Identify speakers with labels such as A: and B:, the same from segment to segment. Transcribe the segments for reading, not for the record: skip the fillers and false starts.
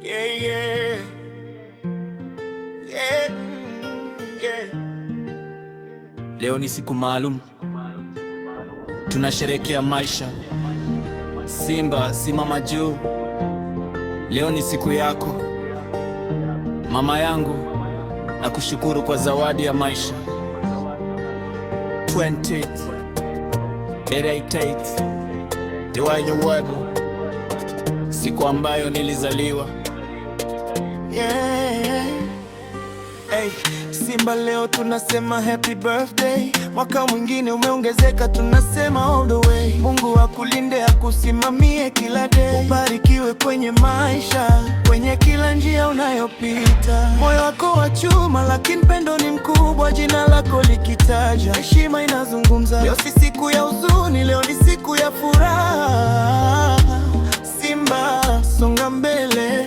A: Yeah, yeah. Yeah, yeah. Leo ni siku maalum, tunasherehekea maisha. Simba, simama juu. Leo ni siku yako mama yangu, na kushukuru kwa zawadi ya maisha. 2088 Diwai Nyuwebu, siku ambayo nilizaliwa. Yeah. Hey, Simba leo tunasema happy birthday. Mwaka mwingine umeongezeka, tunasema all the way. Mungu akulinde, akusimamie kila day. Ubarikiwe kwenye maisha, kwenye kila njia unayopita. Moyo wako wa chuma, lakini pendo ni mkubwa. Jina lako likitaja, heshima inazungumza. Leo si siku ya huzuni, leo ni siku ya furaha. Simba, songa mbele,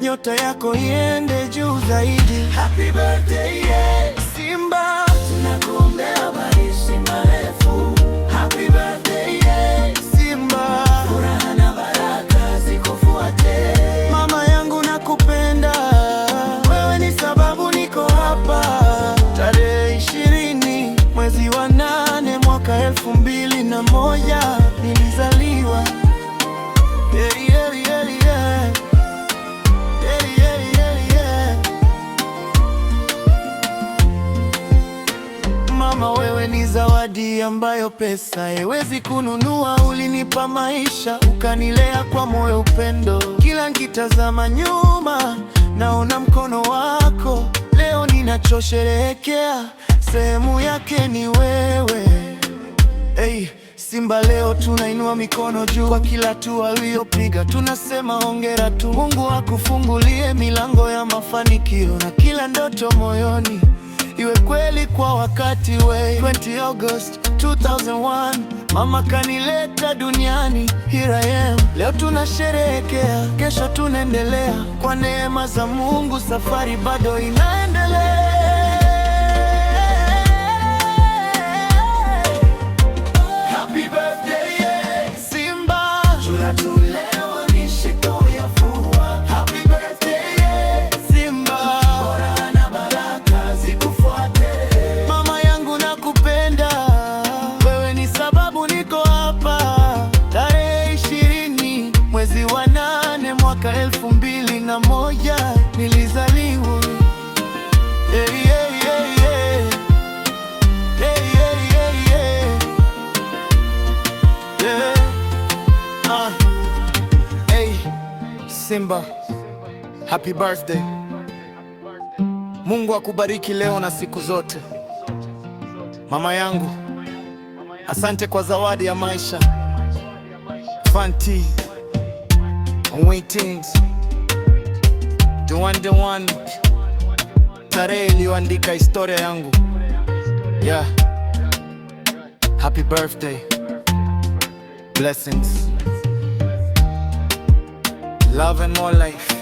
A: nyota yako iende juu zaidi. Happy birthday, yeah. Simba, tunakuombea maisha marefu. Happy birthday, yeah. Simba, furaha na baraka zikufuate. Mama yangu nakupenda, wewe ni sababu niko hapa. Tarehe 20 mwezi wa 8 mwaka 2001 nilizaliwa. Yeah, yeah, yeah, yeah. Mama, wewe ni zawadi ambayo pesa haiwezi kununua. Ulinipa maisha, ukanilea kwa moyo upendo. Kila nikitazama nyuma, naona mkono wako. Leo ninachosherehekea, sehemu yake ni wewe. Hey, Simba, leo tunainua mikono juu kwa kila hatua uliyopiga. Tunasema hongera tu. Mungu akufungulie milango ya mafanikio, na kila ndoto moyoni iwe kweli kwa wakati we. 20 August 2001 mama kanileta duniani. Here I am. Leo tunasherehekea, kesho tunaendelea. Kwa neema za Mungu safari bado inaendelea. Happy birthday, yeah. Simba, tunatolewa ni siku ya furaha. Happy birthday, yeah. Simba, furaha na baraka zikufuate. Mama yangu nakupenda, wewe ni sababu niko hapa. Tarehe 20 mwezi wa 8 mwaka 2001 nilizaliwa. Yeah, yeah, yeah, yeah. Yeah, yeah, yeah, yeah. Yeah. Hey, Simba, happy birthday. Mungu akubariki leo na siku zote. Mama yangu, asante kwa zawadi ya maisha. Fanti Waitings, the one, tarehe iliyoandika historia yangu. Yeah. Happy birthday. Blessings, love and more life.